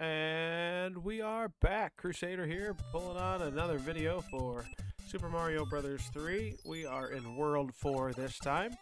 And we are back. Crusader here, pulling on another video for Super Mario Brothers 3. We are in World 4 this time.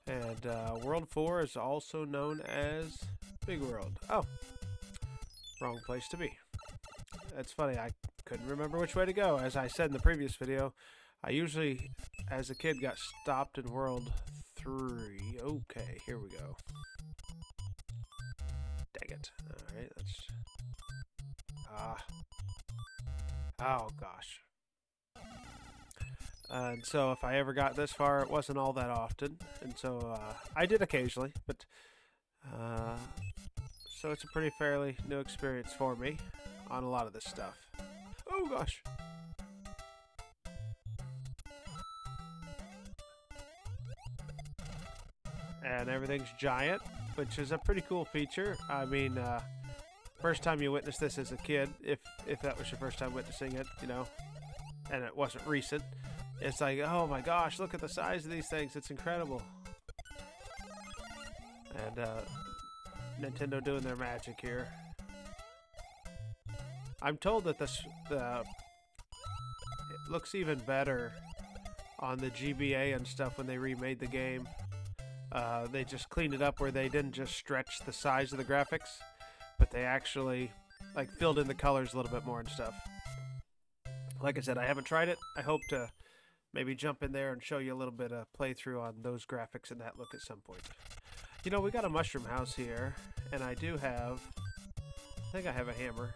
And World 4 is also known as Big World. Oh, wrong place to be. That's funny, I couldn't remember which way to go. As I said in the previous video, I usually, as a kid, got stopped in World 3. Okay, here we go. Dang it. Alright, let's... Oh, gosh. And so if I ever got this far, it wasn't all that often. And so I did occasionally, but... so it's a pretty fairly new experience for me on a lot of this stuff. Oh, gosh. And everything's giant, which is a pretty cool feature. I mean, first time you witness this as a kid, if that was your first time witnessing it, you know, and it wasn't recent, it's like, oh my gosh, look at the size of these things. It's incredible. And Nintendo doing their magic here. I'm told that it looks even better on the GBA and stuff when they remade the game. They just cleaned it up where they didn't just stretch the size of the graphics, but they actually like filled in the colors a little bit more and stuff. Like I said, I haven't tried it. I hope to maybe jump in there and show you a little bit of playthrough on those graphics and that look at some point. You know, we got a mushroom house here, and I think I have a hammer.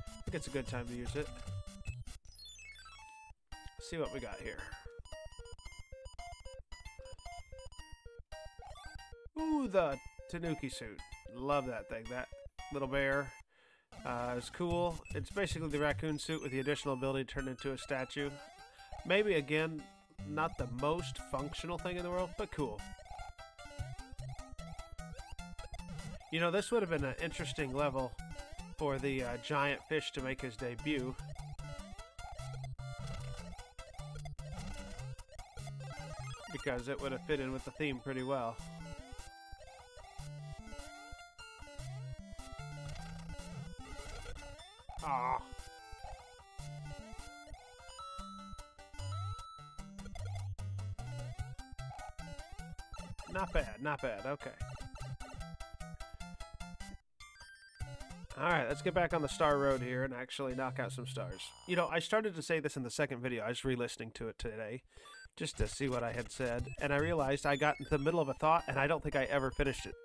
I think it's a good time to use it. Let's see what we got here. Ooh, the Tanuki suit. Love that thing. That little bear is cool. It's basically the raccoon suit with the additional ability to turn into a statue. Maybe, again, not the most functional thing in the world, but cool. You know, this would have been an interesting level for the giant fish to make his debut. Because it would have fit in with the theme pretty well. Aw. Not bad, not bad. Okay. Alright, let's get back on the star road here and actually knock out some stars. You know, I started to say this in the second video. I was re-listening to it today just to see what I had said, and I realized I got into the middle of a thought and I don't think I ever finished it.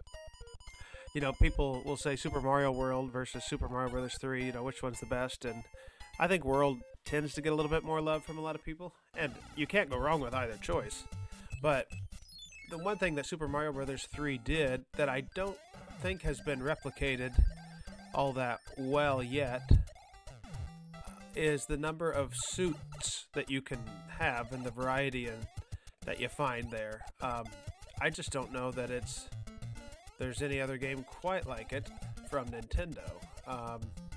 You know, people will say Super Mario World versus Super Mario Bros. 3, you know, which one's the best, and I think World tends to get a little bit more love from a lot of people, and you can't go wrong with either choice. But the one thing that Super Mario Bros. 3 did that I don't think has been replicated all that well yet is the number of suits that you can have and the variety that you find there. I just don't know that there's any other game quite like it from Nintendo.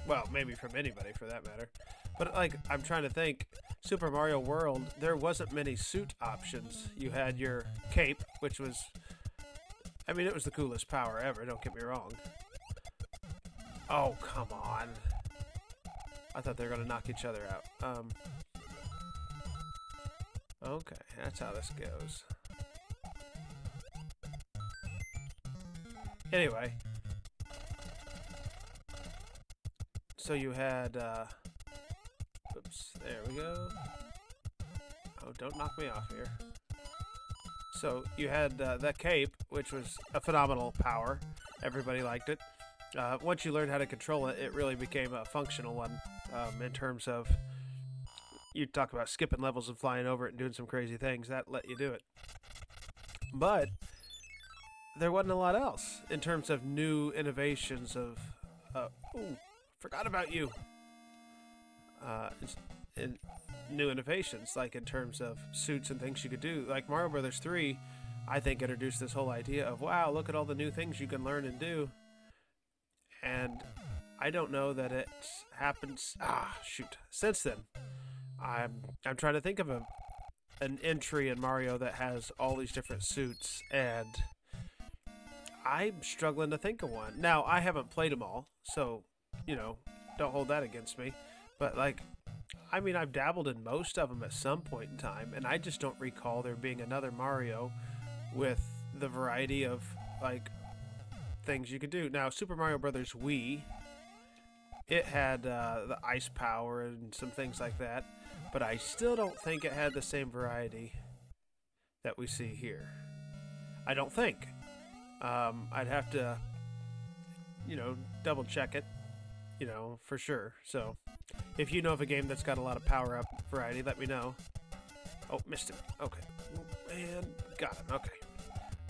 Well, maybe from anybody for that matter. But like, I'm trying to think, Super Mario World, there wasn't many suit options. You had your cape, which was, I mean, it was the coolest power ever, don't get me wrong. Oh, come on. I thought they were going to knock each other out. Okay, that's how this goes. Anyway. So you had, oops, there we go. Oh, don't knock me off here. So you had that cape, which was a phenomenal power. Everybody liked it. Once you learned how to control it, it really became a functional one in terms of you talk about skipping levels and flying over it and doing some crazy things. That let you do it. But there wasn't a lot else in terms of new innovations of... ooh, forgot about you! In new innovations, like in terms of suits and things you could do. Like Mario Bros. 3, I think introduced this whole idea of, wow, look at all the new things you can learn and do. And I don't know that it happens... shoot. Since then, I'm trying to think of an entry in Mario that has all these different suits, and I'm struggling to think of one. Now, I haven't played them all, so you know, don't hold that against me. But like, I mean, I've dabbled in most of them at some point in time, and I just don't recall there being another Mario with the variety of like things you could do. Now, Super Mario Brothers Wii, it had the ice power and some things like that, but I still don't think it had the same variety that we see here. I don't think. I'd have to, you know, double check it, you know, for sure. So, if you know of a game that's got a lot of power-up variety, let me know. Oh, missed him. Okay. And got him. Okay.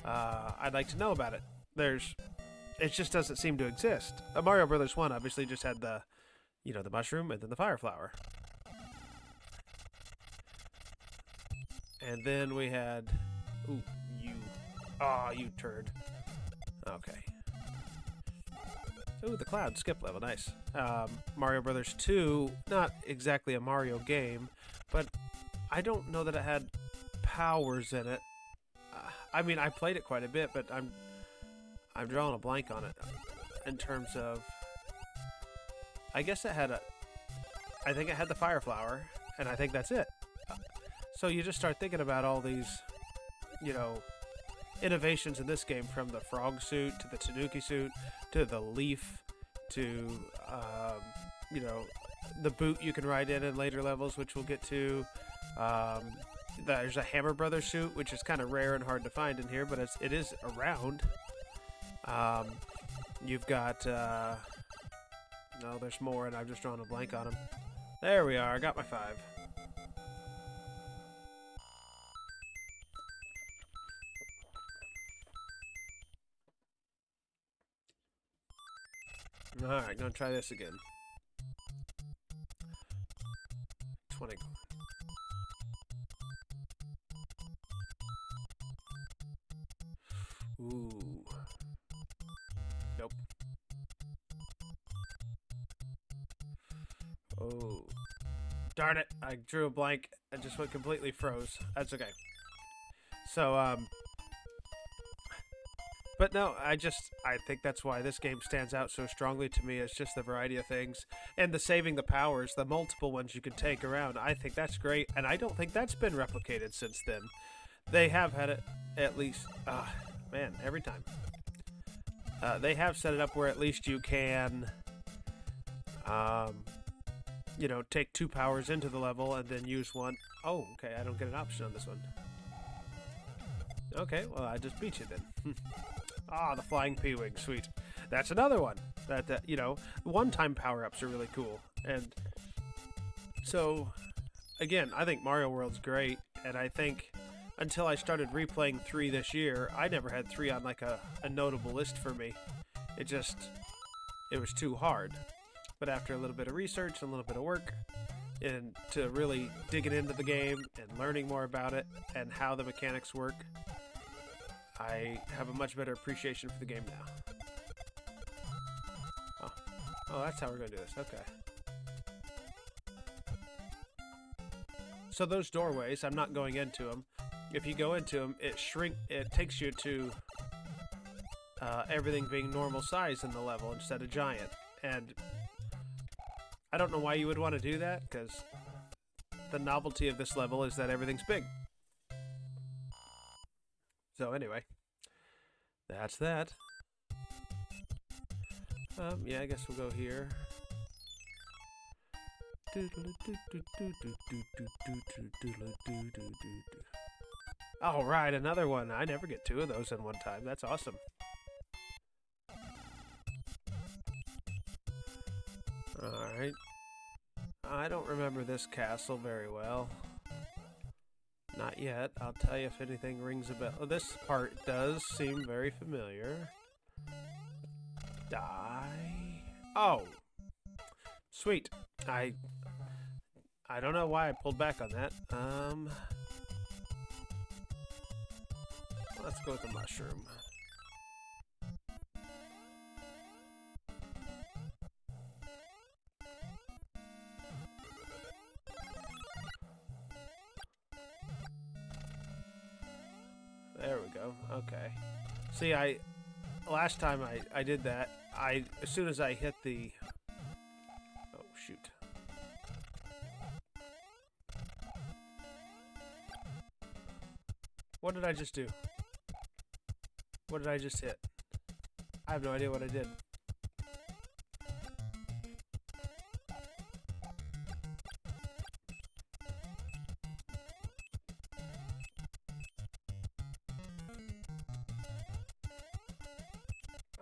I'd like to know about it. It just doesn't seem to exist. Mario Brothers 1 obviously just had the, you know, the mushroom and then the fire flower. And then we had, ooh, you, you turd. Okay. Ooh, the cloud skip level, nice. Mario Brothers 2, not exactly a Mario game, but I don't know that it had powers in it. I mean, I played it quite a bit, but I'm drawing a blank on it in terms of, I guess it had I think it had the fire flower, and I think that's it. So you just start thinking about all these, you know, innovations in this game, from the frog suit to the Tanuki suit to the leaf to, you know, the boot you can ride in later levels, which we'll get to. There's a Hammer Brothers suit, which is kind of rare and hard to find in here, but it is around. You've got, no, there's more, and I've just drawn a blank on them. There we are, I got my 5. Alright, gonna try this again. 20. Ooh. Nope. Oh. Darn it. I drew a blank and just went completely froze. That's okay. So, but no, I think that's why this game stands out so strongly to me. It's just the variety of things and the saving the powers, the multiple ones you can take around. I think that's great, and I don't think that's been replicated since then. They have had it at least, man, every time. They have set it up where at least you can, you know, take 2 powers into the level and then use one. Oh, okay, I don't get an option on this one. Okay, well, I just beat you then. The flying P-Wing, sweet. That's another one. That you know, one-time power-ups are really cool. And so, again, I think Mario World's great, and I think until I started replaying 3 this year, I never had 3 on like a notable list for me. It was too hard. But after a little bit of research and a little bit of work, and to really digging into the game and learning more about it and how the mechanics work, I have a much better appreciation for the game now. Oh, that's how we're going to do this. Okay. So those doorways, I'm not going into them. If you go into them, it takes you to everything being normal size in the level instead of giant. And I don't know why you would want to do that, because the novelty of this level is that everything's big. So anyway, that's that. Yeah, I guess we'll go here. All right, another one. I never get 2 of those in one time. That's awesome. All right. I don't remember this castle very well. Not yet. I'll tell you if anything rings a bell. This part does seem very familiar. Die. Oh. Sweet. I don't know why I pulled back on that. Let's go with the mushroom. There we go. Okay. See, last time I did that, as soon as I hit the shoot. What did I just do? What did I just hit? I have no idea what I did.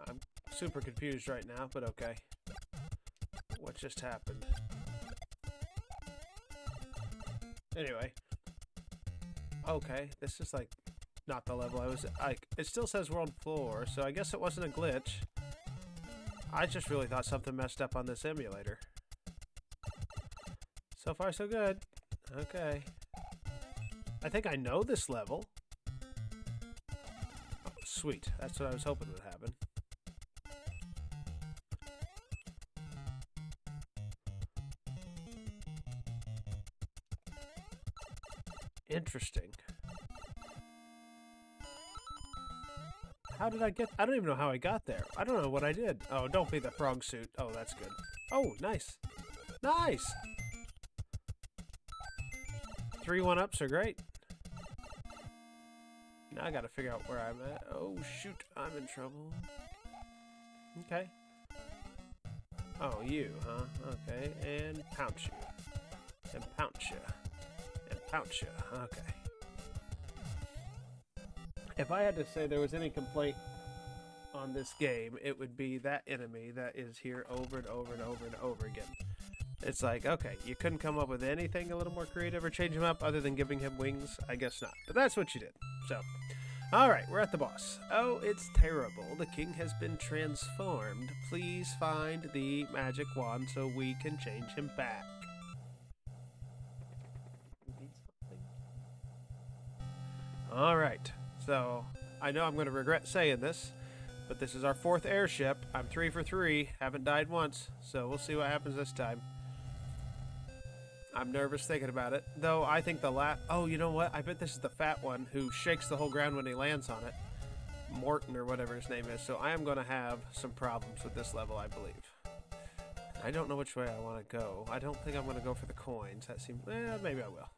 I'm super confused right now, but okay. What just happened? Anyway. Okay, this is like not the level I was like. It still says world 4, so I guess it wasn't a glitch. I just really thought something messed up on this emulator. So far, so good. Okay. I think I know this level. Oh, sweet. That's what I was hoping would happen. Interesting. How did I get... I don't even know how I got there. I don't know what I did. Oh, don't be the frog suit. Oh, that's good. Oh, nice. Nice! 3 1-ups are great. Now I gotta figure out where I'm at. Oh, shoot. I'm in trouble. Okay. Oh, you, huh? Okay. And pounce you. And pounce you. And pounce you. Okay. If I had to say there was any complaint on this game, it would be that enemy that is here over and over and over and over again. It's like, okay, you couldn't come up with anything a little more creative or change him up other than giving him wings? I guess not. But that's what you did. So, alright, we're at the boss. Oh, it's terrible. The king has been transformed. Please find the magic wand so we can change him back. Alright. So, I know I'm going to regret saying this, but this is our 4th airship. I'm 3 for 3, haven't died once, so we'll see what happens this time. I'm nervous thinking about it, though I think the oh, you know what? I bet this is the fat one who shakes the whole ground when he lands on it. Morton or whatever his name is, so I am going to have some problems with this level, I believe. I don't know which way I want to go. I don't think I'm going to go for the coins. That seems... maybe I will.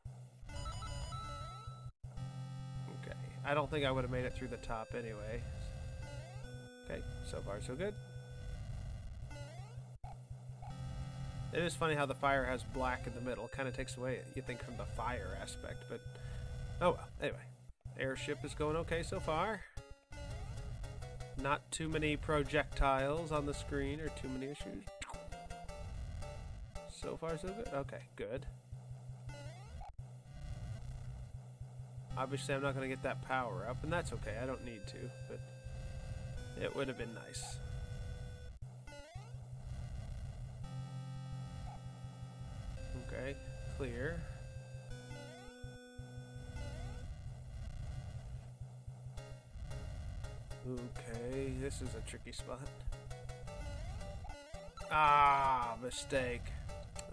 I don't think I would have made it through the top anyway. Okay, so far so good. It is funny how the fire has black in the middle. Kind of takes away, you think, from the fire aspect, but oh well. Anyway, airship is going okay so far. Not too many projectiles on the screen or too many issues. So far so good. Okay, good. Obviously, I'm not going to get that power up, and that's okay. I don't need to, but it would have been nice. Okay, clear. Okay, this is a tricky spot. Ah, mistake.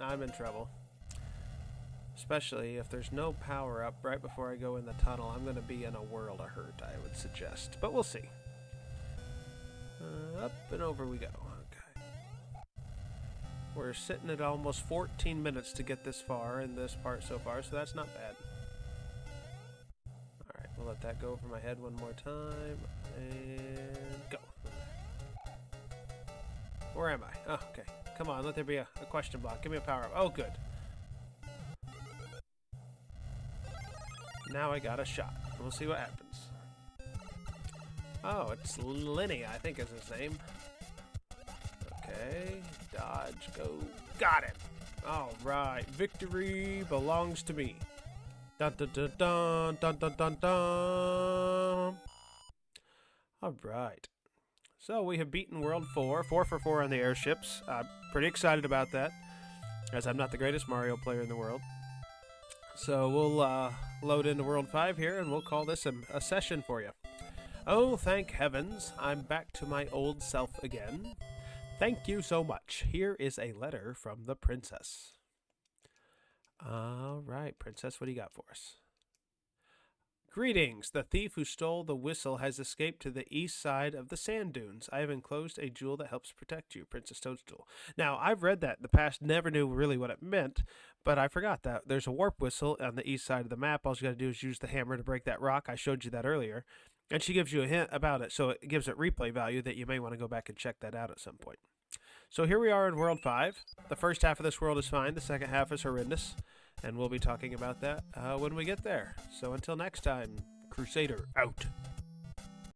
I'm in trouble. Especially if there's no power up right before I go in the tunnel, I'm going to be in a world of hurt, I would suggest. But we'll see. Up and over we go. Okay. We're sitting at almost 14 minutes to get this far in this part so far, so that's not bad. Alright, we'll let that go over my head one more time. And go. Where am I? Oh, okay. Come on, let there be a question block. Give me a power up. Oh, good. Now I got a shot. We'll see what happens. Oh, it's Lenny, I think is his name. Okay. Dodge, go. Got him. All right. Victory belongs to me. Dun dun dun dun dun dun dun dun. All right. So we have beaten World 4. 4 for 4 on the airships. I'm pretty excited about that, as I'm not the greatest Mario player in the world. So we'll load into World 5 here, and we'll call this a session for you. Oh, thank heavens, I'm back to my old self again. Thank you so much. Here is a letter from the princess. All right, princess, what do you got for us? Greetings. The thief who stole the whistle has escaped to the east side of the sand dunes. I have enclosed a jewel that helps protect you, Princess Toadstool. Now, I've read that in the past, never knew really what it meant, but I forgot that. There's a warp whistle on the east side of the map. All you got to do is use the hammer to break that rock. I showed you that earlier. And she gives you a hint about it, so it gives it replay value that you may want to go back and check that out at some point. So here we are in World 5. The first half of this world is fine. The second half is horrendous. And we'll be talking about that when we get there. So until next time, Crusader out.